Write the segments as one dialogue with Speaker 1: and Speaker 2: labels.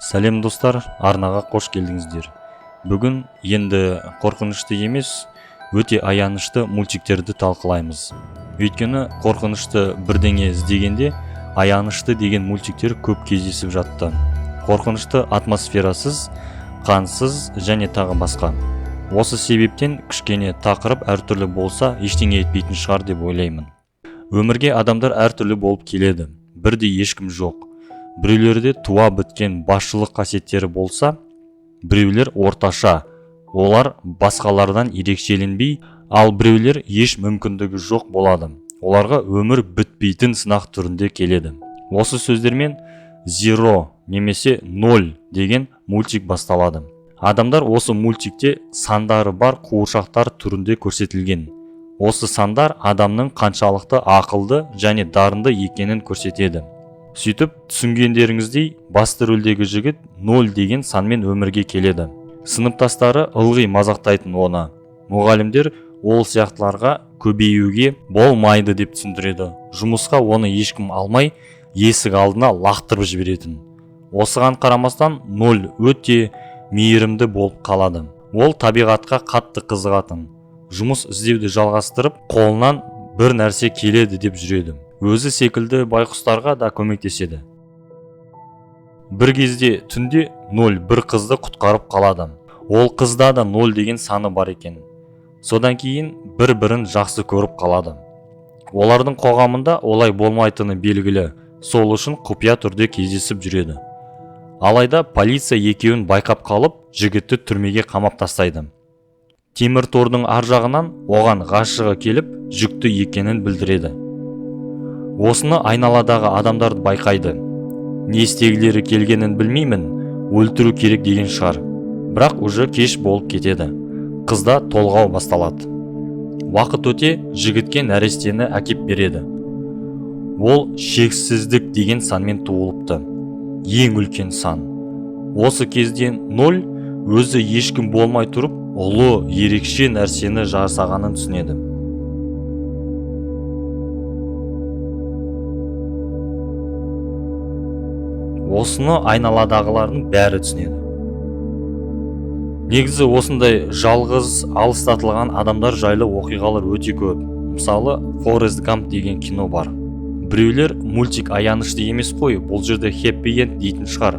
Speaker 1: Сәлем достар, арнаға қош келдіңіздер. Бүгін енді қорқынышты емес, өте аянышты мультиктерді талқылаймыз. Өйткені қорқынышты бірдеңе іздегенде аянышты деген мультиктер көп кездесіп жатты. Қорқынышты атмосферасыз, қансыз және тағы басқа. Осы себептен кішкене тақырып әртүрлі болса ештеңе етпейтін шығар деп ойлаймын. Өмірге адамдар әртүрлі болып келеді. Бірдей ешкім жоқ. Біреулерде туа біткен басшылық қасиеттері болса, біреулер орташа, олар басқалардан ерекшеленбей, ал біреулер еш мүмкіндігі жоқ болады. Оларға өмір бітпейтін сынақ түрінде келеді. Осы сөздермен Zero немесе 0 деген мультик басталады. Адамдар осы мультикте сандары бар қуыршақтар түрінде көрсетілген. Осы сандар адамның қаншалықты ақылды және дарынды екенін көрсетеді. Сөйтіп, түсінгендеріңіздей, басты рөлдегі жігіт 0 деген санмен өмірге келеді. Сыныптастары ылғи мазақтайтын оны. Мұғалімдер ол сияқтыларға көбеюге болмайды деп түсіндіреді. Жұмысқа оны ешкім алмай, есік алдына лақтырып жіберетін. Осыған қарамастан 0 өте мейірімді болып қалады. Ол табиғатқа қатты қызығатын. Жұмыс іздеуді жалғастырып, қолынан бір нәрсе келеді деп жүреді. Өзі секілді байқұстарға да көмектеседі. Бір кезде түнде 0 бір қызды құтқарып қалады. Ол қызда да 0 деген саны бар екен. Содан кейін бір-бірін жақсы көріп қалады. Олардың қоғамында олай болмайтыны белгілі, сол үшін құпия түрде кездесіп жүреді. Алайда полиция екеуін байқап қалып, жігітті түрмеге қамап тастайды. Темір тордың ар жағынан оған ғашығы келіп, жүкті екенін білдіреді. Осыны айналадағы адамдарды байқайды. Не істегілері келгенін білмеймін, өлтіру керек деген шығар. Бірақ уже кеш болып кетеді. Қызда толғау басталады. Уақыт өте жігітке нәрестені әкеп береді. Ол шексіздік деген санмен туылыпты. Ең үлкен сан. Осы кезден 0 өзі ешкім болмай тұрып, ұлы ерекше нәрсені жасағанын түсінеді. Осыны айналадағылардың бәрі түсінеді. Негізі осындай жалғыз алыстатылған адамдар жайлы оқиғалар өте көп. Мысалы, Forrest Gump деген кино бар. Біреулер мультик аянышты емес қой, бұл жерде happy end дейтін шығар.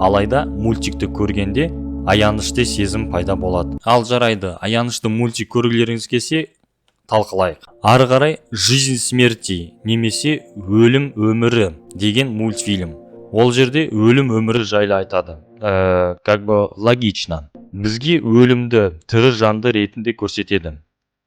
Speaker 1: Алайда мультикті көргенде аянышты сезім пайда болады. Ал жарайды, аянышты мультик көргілеріңіз келсе, талқылайық. Ары қарай «Жизнь смерти» немесе «Өлім өмірі» деген мультфильм. Ол жерде өлім өмірі жайлы айтады. Логично. Бізге өлімді тірі жанды ретінде көрсетеді.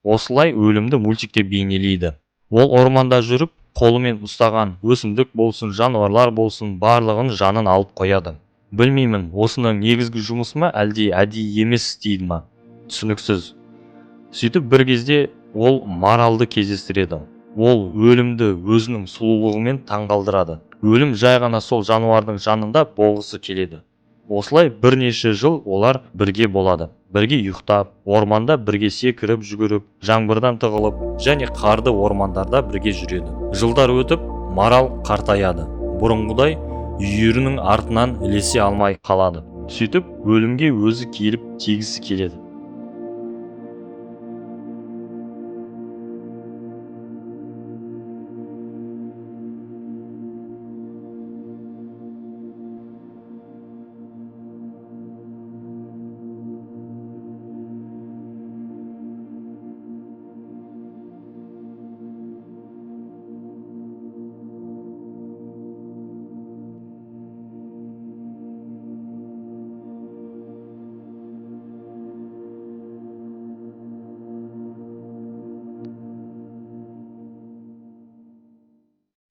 Speaker 1: Осылай өлімді мультикте бейнелейді. Ол орманда жүріп, қолымен ұстаған өсімдік болсын, жануарлар болсын, барлығын жанын алып қояды. Білмеймін, осының негізгі жұмысы ма, әлде әдейі емес дейді ма? Түсініксіз. Сөйтіп бір кезде ол маралды кездестіреді. Ол өлімді өзінің сұлулығымен таңғалдырады. Өлім жай ғана сол жануардың жанында болғысы келеді. Осылай бірнеше жыл олар бірге болады. Бірге ұйықтап, орманда бірге секіріп жүгіріп, жаңбырдан тығылып, және қарды ормандарда бірге жүреді. Жылдар өтіп, марал қартаяды. Бұрынғыдай үйірінің артынан ілесе алмай қалады. Сөйтіп, өлімге өзі келіп тегісі келеді.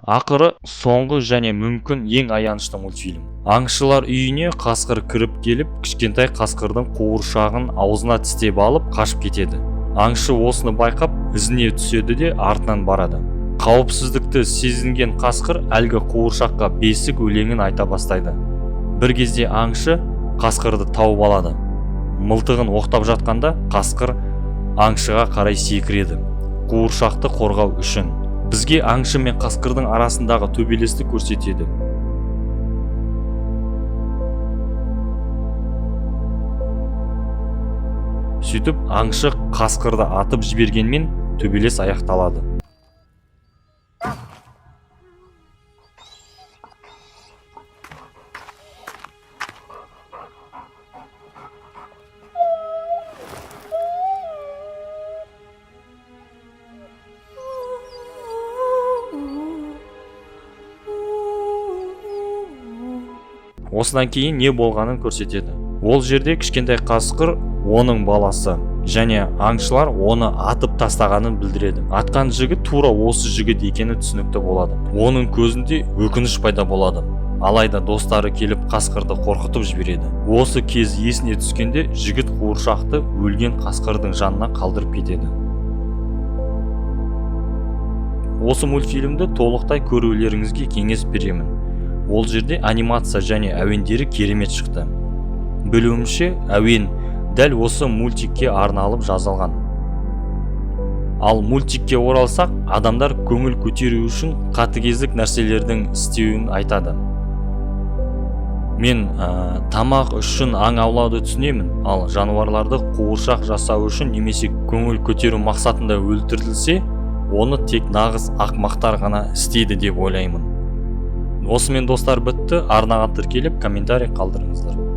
Speaker 1: Ақыры соңғы және мүмкін ең аянышты мультфильм. Аңшылар үйіне қасқыр кіріп келіп, кішкентай қасқырдың қуыршағын аузына тістеп алып қашып кетеді. Аңшы осыны байқап, ізіне түседі де артынан барады. Қауіпсіздікті сезінген қасқыр әлгі қуыршаққа бесік өлеңін айта бастайды. Бір кезде аңшы қасқырды тауып алады. Мылтығын оқтап жатқанда қасқыр аңшыға қарай секіреді. Қуыршақты қорғау үшін. Бізге аңшы мен қасқырдың арасындағы төбелесті көрсетеді. Сөйтіп аңшы қасқырды атып жібергенмен төбелес аяқталады. Осыдан кейін не болғанын көрсетеді. Ол жерде кішкентай қасқыр, оның баласы және аңшылар оны атып тастағанын білдіреді. Атқан жігіт тура осы жігіт екені түсінікті болады. Оның көзінде өкініш пайда болады. Алайда достары келіп қасқырды қорқытып жібереді. Осы кез есіне түскенде жігіт қуыршақты өлген қасқырдың жанына қалдырып кетеді. Осы мультфильмді толықтай көрулеріңізге кеңес беремін. Ол жерде анимация және әуендері керемет шықты. Білуімше, әуен дәл осы мультикке арналып жазылған. Ал мультикке оралсақ, адамдар көңіл көтеру үшін қатыгездік нәрселердің істеуін айтады. Мен тамақ үшін аң аулауды түсінемін, ал жануарларды қуыршақ жасау үшін немесе көңіл көтеру мақсатында өлтірілсе, оны тек нағыз ақымақтар ғана істейді деп ойлаймын. Осымен достар бітті. Арнаға тіркеліп комментарий қалдырыңыздар.